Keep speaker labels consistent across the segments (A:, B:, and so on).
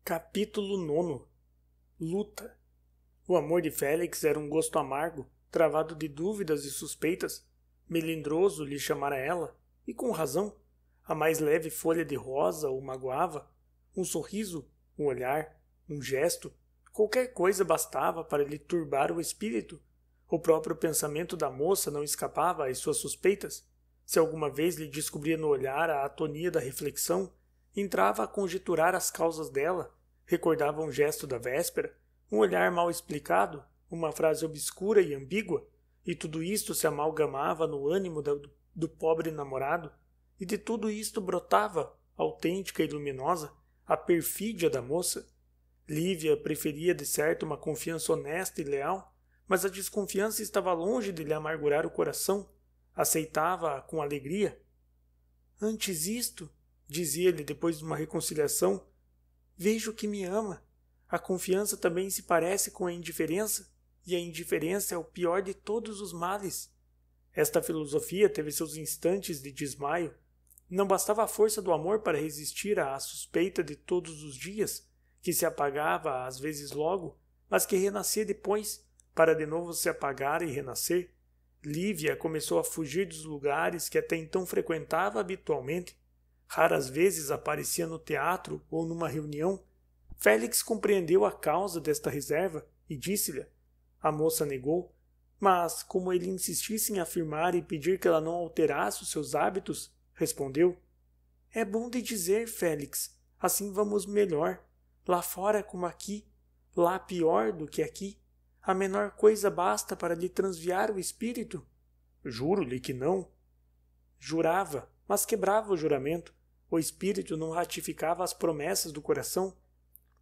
A: Capítulo 9. Luta. O amor de Félix era um gosto amargo, travado de dúvidas e suspeitas. Melindroso lhe chamara ela, e com razão. A mais leve folha de rosa o magoava. Um sorriso, um olhar, um gesto, qualquer coisa bastava para lhe turbar o espírito. O próprio pensamento da moça não escapava às suas suspeitas. Se alguma vez lhe descobria no olhar a atonia da reflexão, entrava a conjecturar as causas dela, recordava um gesto da véspera, um olhar mal explicado, uma frase obscura e ambígua, e tudo isto se amalgamava no ânimo do pobre namorado, e de tudo isto brotava, autêntica e luminosa, a perfídia da moça. Lívia preferia de certo uma confiança honesta e leal, mas a desconfiança estava longe de lhe amargurar o coração. Aceitava-a com alegria. Antes isto, dizia-lhe depois de uma reconciliação, vejo que me ama. A confiança também se parece com a indiferença, e a indiferença é o pior de todos os males. Esta filosofia teve seus instantes de desmaio. Não bastava a força do amor para resistir à suspeita de todos os dias, que se apagava às vezes logo, mas que renascia depois, para de novo se apagar e renascer. Lívia começou a fugir dos lugares que até então frequentava habitualmente. Raras vezes aparecia no teatro ou numa reunião. Félix compreendeu a causa desta reserva e disse-lhe. A moça negou, mas, como ele insistisse em afirmar e pedir que ela não alterasse os seus hábitos, respondeu: É bom de dizer, Félix, assim vamos melhor. Lá fora como aqui, lá pior do que aqui. A menor coisa basta para lhe transviar o espírito. Juro-lhe que não. Jurava, mas quebrava o juramento. O espírito não ratificava as promessas do coração.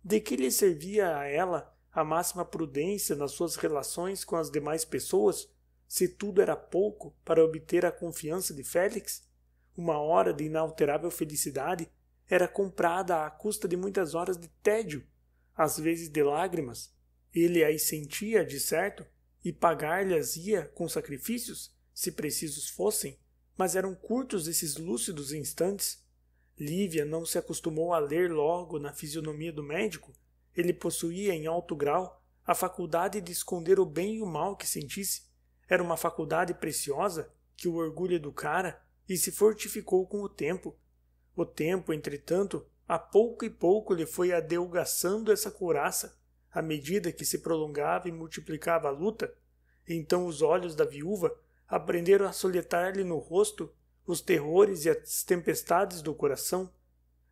A: De que lhe servia a ela a máxima prudência nas suas relações com as demais pessoas, se tudo era pouco para obter a confiança de Félix? Uma hora de inalterável felicidade era comprada à custa de muitas horas de tédio, às vezes de lágrimas. Ele as sentia, de certo, e pagar-lhes ia com sacrifícios, se precisos fossem, mas eram curtos esses lúcidos instantes. Lívia não se acostumou a ler logo na fisionomia do médico. Ele possuía em alto grau a faculdade de esconder o bem e o mal que sentisse. Era uma faculdade preciosa que o orgulho educara e se fortificou com o tempo. O tempo, entretanto, a pouco e pouco lhe foi adelgaçando essa couraça, à medida que se prolongava e multiplicava a luta. Então os olhos da viúva aprenderam a soletar-lhe no rosto os terrores e as tempestades do coração.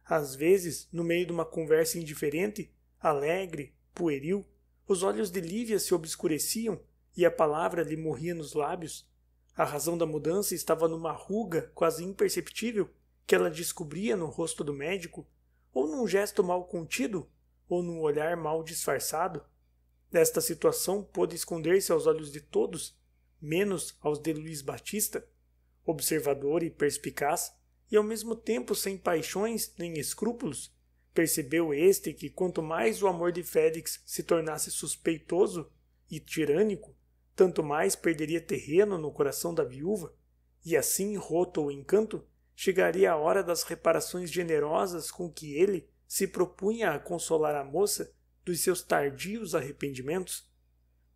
A: Às vezes, no meio de uma conversa indiferente, alegre, pueril, os olhos de Lívia se obscureciam e a palavra lhe morria nos lábios. A razão da mudança estava numa ruga quase imperceptível que ela descobria no rosto do médico, ou num gesto mal contido, ou num olhar mal disfarçado. Desta situação pôde esconder-se aos olhos de todos, menos aos de Luís Batista, observador e perspicaz, e ao mesmo tempo sem paixões nem escrúpulos. Percebeu este que quanto mais o amor de Félix se tornasse suspeitoso e tirânico, tanto mais perderia terreno no coração da viúva, e assim, roto o encanto, chegaria a hora das reparações generosas com que ele se propunha a consolar a moça dos seus tardios arrependimentos.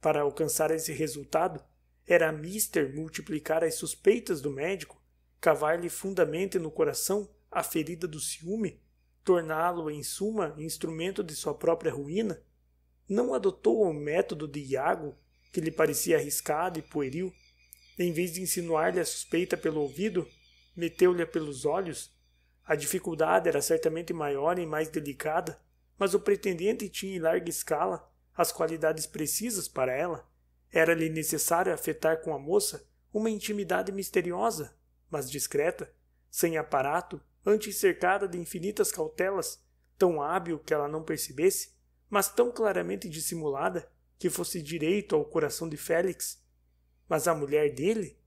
A: Para alcançar esse resultado, era mister multiplicar as suspeitas do médico, cavar-lhe fundamente no coração a ferida do ciúme, torná-lo, em suma, instrumento de sua própria ruína. Não adotou o método de Iago, que lhe parecia arriscado e pueril. Em vez de insinuar-lhe a suspeita pelo ouvido, meteu-lhe pelos olhos. A dificuldade era certamente maior e mais delicada, mas o pretendente tinha em larga escala as qualidades precisas para ela. Era-lhe necessário afetar com a moça uma intimidade misteriosa, mas discreta, sem aparato, antes cercada de infinitas cautelas, tão hábil que ela não percebesse, mas tão claramente dissimulada que fosse direito ao coração de Félix. Mas a mulher dele?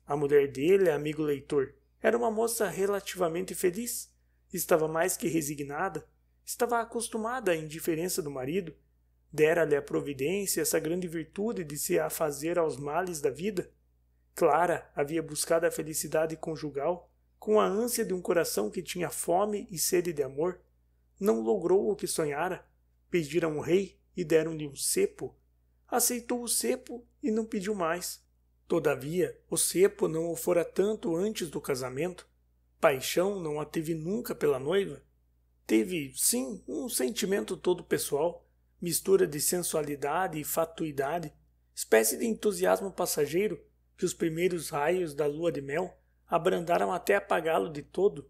A: A mulher dele, amigo leitor, era uma moça relativamente feliz. Estava mais que resignada. Estava acostumada à indiferença do marido. Dera-lhe a providência essa grande virtude de se afazer aos males da vida. Clara havia buscado a felicidade conjugal com a ânsia de um coração que tinha fome e sede de amor. não logrou o que sonhara. Pediram ao rei e deram-lhe um cepo. Aceitou o cepo e não pediu mais. Todavia, o cepo não o fora tanto antes do casamento. Paixão não a teve nunca pela noiva. Teve, sim, um sentimento todo pessoal, mistura de sensualidade e fatuidade, espécie de entusiasmo passageiro que os primeiros raios da lua de mel abrandaram até apagá-lo de todo.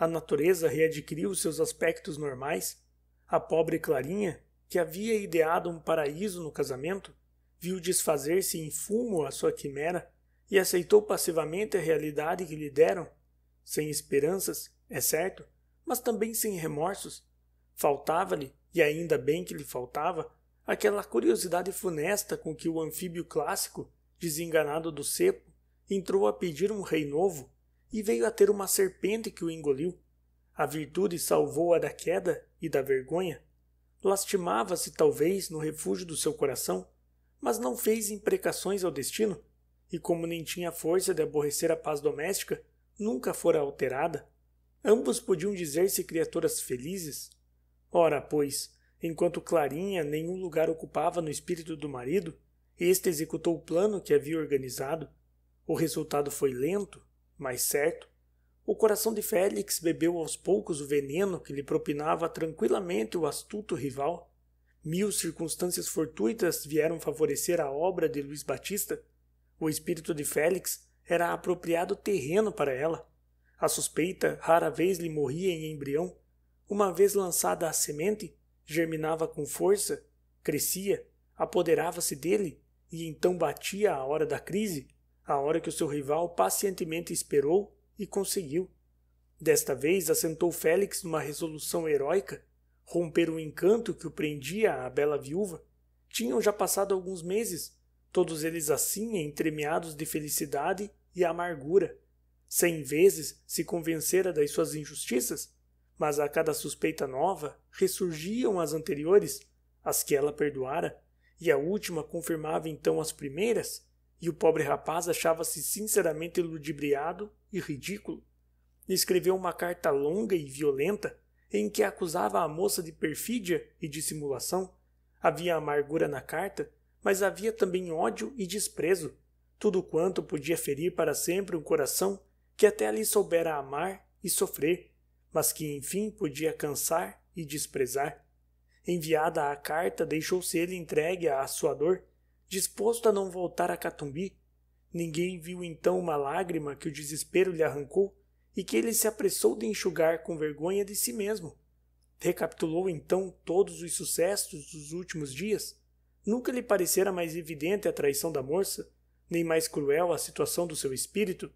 A: A natureza readquiriu seus aspectos normais. A pobre Clarinha, que havia ideado um paraíso no casamento, viu desfazer-se em fumo a sua quimera e aceitou passivamente a realidade que lhe deram, sem esperanças, é certo, mas também sem remorsos. Faltava-lhe, e ainda bem que lhe faltava, aquela curiosidade funesta com que o anfíbio clássico, desenganado do cepo, entrou a pedir um rei novo e veio a ter uma serpente que o engoliu. A virtude salvou-a da queda e da vergonha. Lastimava-se talvez no refúgio do seu coração, mas não fez imprecações ao destino, e como nem tinha força de aborrecer a paz doméstica, nunca fora alterada. Ambos podiam dizer-se criaturas felizes. Ora, pois, enquanto Clarinha nenhum lugar ocupava no espírito do marido, este executou o plano que havia organizado. O resultado foi lento, mas certo. O coração de Félix bebeu aos poucos o veneno que lhe propinava tranquilamente o astuto rival. 1000 circunstâncias fortuitas vieram favorecer a obra de Luís Batista. O espírito de Félix era apropriado terreno para ela. A suspeita rara vez lhe morria em embrião. Uma vez lançada a semente, germinava com força, crescia, apoderava-se dele e então batia a hora da crise, a hora que o seu rival pacientemente esperou e conseguiu. Desta vez assentou Félix numa resolução heróica, romper o encanto que o prendia à bela viúva. Tinham já passado alguns meses, todos eles assim entremeados de felicidade e amargura. 100 vezes se convencera das suas injustiças, mas a cada suspeita nova ressurgiam as anteriores, as que ela perdoara, e a última confirmava então as primeiras, e o pobre rapaz achava-se sinceramente ludibriado e ridículo. Escreveu uma carta longa e violenta, em que acusava a moça de perfídia e dissimulação. Havia amargura na carta, mas havia também ódio e desprezo, tudo quanto podia ferir para sempre um coração que até ali soubera amar e sofrer, mas que enfim podia cansar e desprezar. Enviada a carta, deixou-se ele entregue à sua dor, disposto a não voltar a Catumbi. Ninguém viu então uma lágrima que o desespero lhe arrancou e que ele se apressou de enxugar com vergonha de si mesmo. Recapitulou então todos os sucessos dos últimos dias. Nunca lhe parecera mais evidente a traição da moça, nem mais cruel a situação do seu espírito.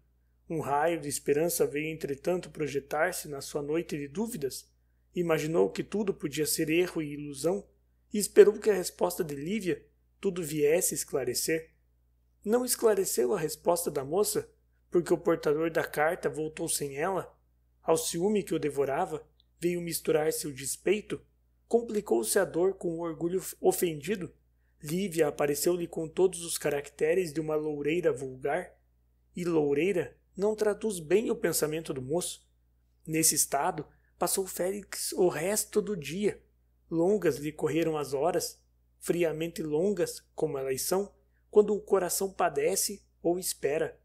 A: Um raio de esperança veio entretanto projetar-se na sua noite de dúvidas. Imaginou que tudo podia ser erro e ilusão, e esperou que a resposta de Lívia tudo viesse esclarecer. Não esclareceu a resposta da moça, porque o portador da carta voltou sem ela. Ao ciúme que o devorava, veio misturar-se o despeito, complicou-se a dor com o orgulho ofendido. Lívia apareceu-lhe com todos os caracteres de uma loureira vulgar, e loureira não traduz bem o pensamento do moço. Nesse estado, passou Félix o resto do dia. Longas lhe correram as horas, friamente longas, como elas são, quando o coração padece ou espera.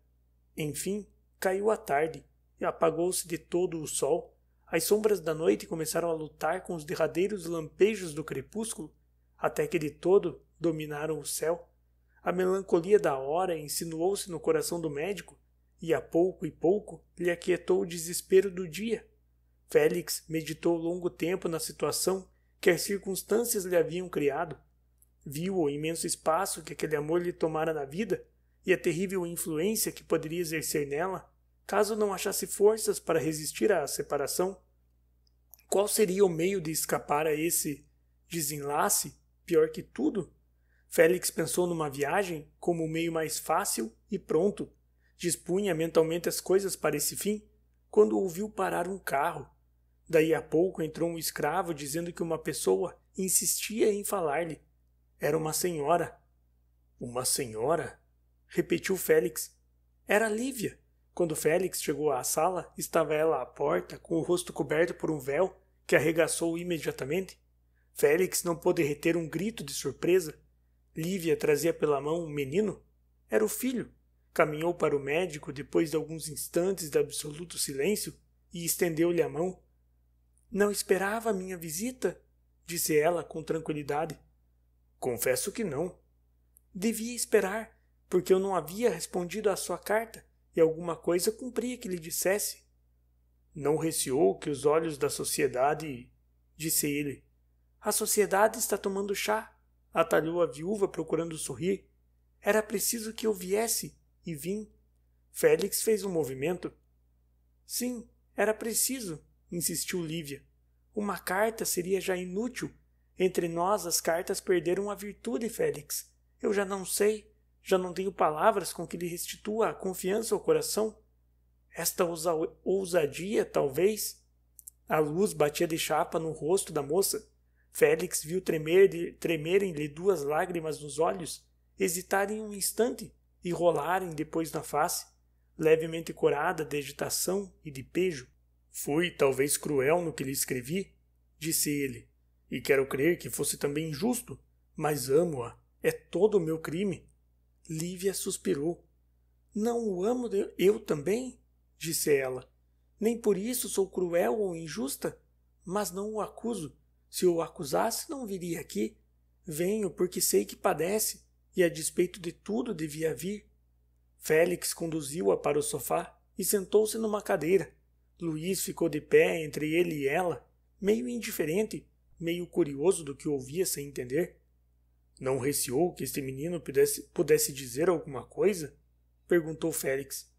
A: Enfim, caiu a tarde, e apagou-se de todo o sol. As sombras da noite começaram a lutar com os derradeiros lampejos do crepúsculo, até que de todo dominaram o céu. A melancolia da hora insinuou-se no coração do médico, e a pouco e pouco lhe aquietou o desespero do dia. Félix meditou longo tempo na situação que as circunstâncias lhe haviam criado. Viu o imenso espaço que aquele amor lhe tomara na vida e a terrível influência que poderia exercer nela, caso não achasse forças para resistir à separação. Qual seria o meio de escapar a esse desenlace, pior que tudo? Félix pensou numa viagem como o meio mais fácil e pronto. Dispunha mentalmente as coisas para esse fim, quando ouviu parar um carro. Daí a pouco entrou um escravo dizendo que uma pessoa insistia em falar-lhe. Era uma senhora. Uma senhora? Repetiu Félix. Era Lívia. Quando Félix chegou à sala, estava ela à porta, com o rosto coberto por um véu que arregaçou imediatamente. Félix não pôde reter um grito de surpresa. Lívia trazia pela mão um menino. Era o filho. Caminhou para o médico depois de alguns instantes de absoluto silêncio e estendeu-lhe a mão. Não esperava a minha visita? Disse ela com tranquilidade. Confesso que não. Devia esperar, porque eu não havia respondido à sua carta e alguma coisa cumpria que lhe dissesse. Não receou que os olhos da sociedade... Disse ele. A sociedade está tomando chá, atalhou a viúva procurando sorrir. Era preciso que eu viesse, e vim. Félix fez um movimento. Sim, era preciso, insistiu Lívia. Uma carta seria já inútil. Entre nós as cartas perderam a virtude, Félix. Eu já não sei, já não tenho palavras com que lhe restitua a confiança ao coração. Esta ousadia, talvez... A luz batia de chapa no rosto da moça. Félix viu tremerem-lhe 2 lágrimas nos olhos, hesitarem um instante e rolarem depois na face, levemente corada de agitação e de pejo. Fui talvez cruel no que lhe escrevi, disse ele, e quero crer que fosse também injusto, mas amo-a, é todo o meu crime. Lívia suspirou. Não o amo eu também? Disse ela. Nem por isso sou cruel ou injusta, mas não o acuso. Se eu o acusasse, não viria aqui. Venho porque sei que padece, e a despeito de tudo devia vir. Félix conduziu-a para o sofá e sentou-se numa cadeira. Luís ficou de pé entre ele e ela, meio indiferente, meio curioso do que ouvia sem entender. Não receou que este menino pudesse dizer alguma coisa? Perguntou Félix.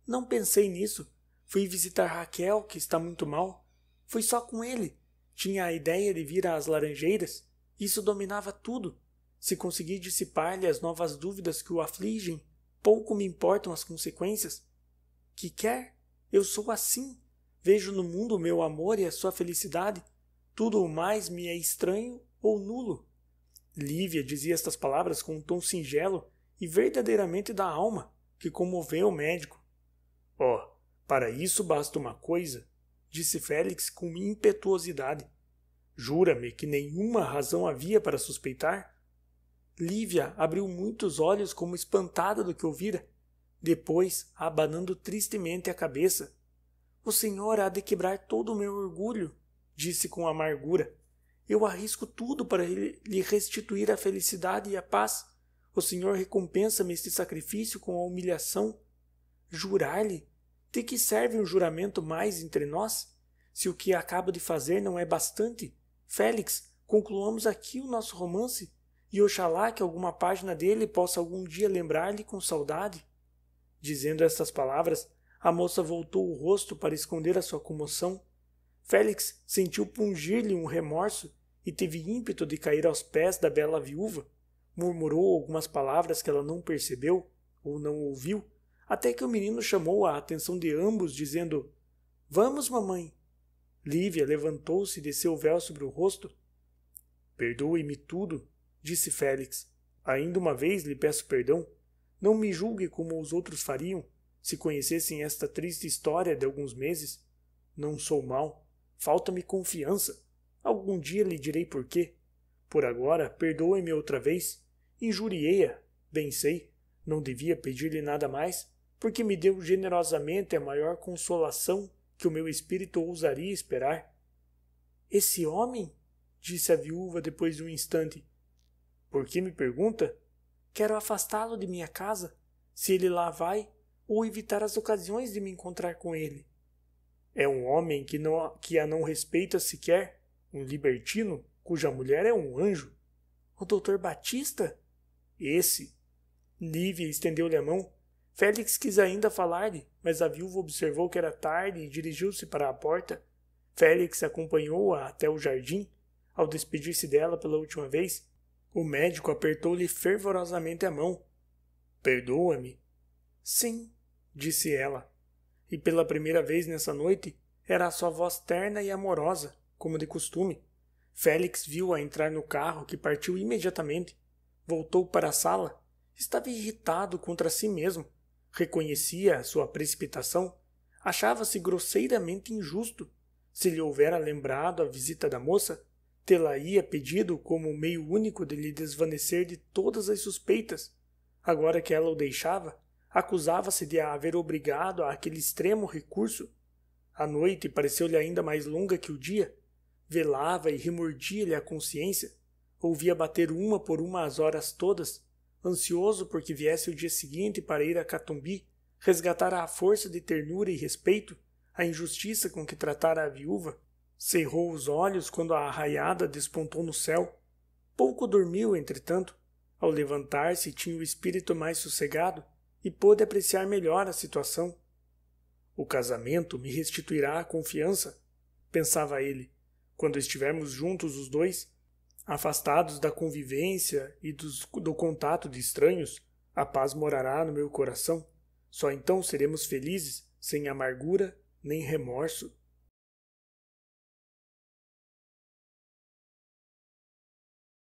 A: Não pensei nisso. Fui visitar Raquel, que está muito mal. Fui só com ele. Tinha a ideia de vir às Laranjeiras. Isso dominava tudo. Se conseguir dissipar-lhe as novas dúvidas que o afligem, pouco me importam as consequências. Que quer? Eu sou assim. Vejo no mundo o meu amor e a sua felicidade. Tudo o mais me é estranho ou nulo. Lívia dizia estas palavras com um tom singelo e verdadeiramente da alma, que comoveu o médico. Para isso basta uma coisa, disse Félix com impetuosidade. Jura-me que nenhuma razão havia para suspeitar? Lívia abriu muitos olhos como espantada do que ouvira. Depois, abanando tristemente a cabeça. O senhor há de quebrar todo o meu orgulho, disse com amargura. Eu arrisco tudo para lhe restituir a felicidade e a paz. O senhor recompensa-me este sacrifício com a humilhação. Jurar-lhe? De que serve um juramento mais entre nós? Se o que acabo de fazer não é bastante, Félix, concluamos aqui o nosso romance, e oxalá que alguma página dele possa algum dia lembrar-lhe com saudade. Dizendo estas palavras, a moça voltou o rosto para esconder a sua comoção. Félix sentiu pungir-lhe um remorso e teve ímpeto de cair aos pés da bela viúva. Murmurou algumas palavras que ela não percebeu ou não ouviu, até que o menino chamou a atenção de ambos, dizendo: Vamos, mamãe. Lívia levantou-se e desceu o véu sobre o rosto. Perdoe-me tudo, disse Félix. Ainda uma vez lhe peço perdão. Não me julgue como os outros fariam, se conhecessem esta triste história de alguns meses. Não sou mau. Falta-me confiança. Algum dia lhe direi por quê. Por agora, perdoe-me outra vez. Injuriei-a, bem sei. Não devia pedir-lhe nada mais, porque me deu generosamente a maior consolação que o meu espírito ousaria esperar. Esse homem? Disse a viúva depois de um instante. Por que me pergunta? Quero afastá-lo de minha casa, se ele lá vai, ou evitar as ocasiões de me encontrar com ele. É um homem que a não respeita sequer, um libertino, cuja mulher é um anjo. O doutor Batista? Esse. Lívia estendeu-lhe a mão. Félix quis ainda falar-lhe, mas a viúva observou que era tarde e dirigiu-se para a porta. Félix acompanhou-a até o jardim. Ao despedir-se dela pela última vez, o médico apertou-lhe fervorosamente a mão. Perdoa-me. Sim, disse ela. E pela primeira vez nessa noite, era a sua voz terna e amorosa, como de costume. Félix viu-a entrar no carro, que partiu imediatamente. Voltou para a sala. Estava irritado contra si mesmo. Reconhecia a sua precipitação. Achava-se grosseiramente injusto. Se lhe houvera lembrado a visita da moça, tê-la-ia pedido como o meio único de lhe desvanecer de todas as suspeitas. Agora que ela o deixava, acusava-se de a haver obrigado a aquele extremo recurso. A noite pareceu-lhe ainda mais longa que o dia. Velava e remordia-lhe a consciência. Ouvia bater uma por uma as horas todas, ansioso por que viesse o dia seguinte para ir a Catumbi, resgatar à força de ternura e respeito a injustiça com que tratara a viúva. Cerrou os olhos quando a arraiada despontou no céu. Pouco dormiu, entretanto. Ao levantar-se tinha o espírito mais sossegado e pôde apreciar melhor a situação. O casamento me restituirá a confiança, pensava ele. Quando estivermos juntos os dois, afastados da convivência e do contato de estranhos, a paz morará no meu coração. Só então seremos felizes, sem amargura nem remorso.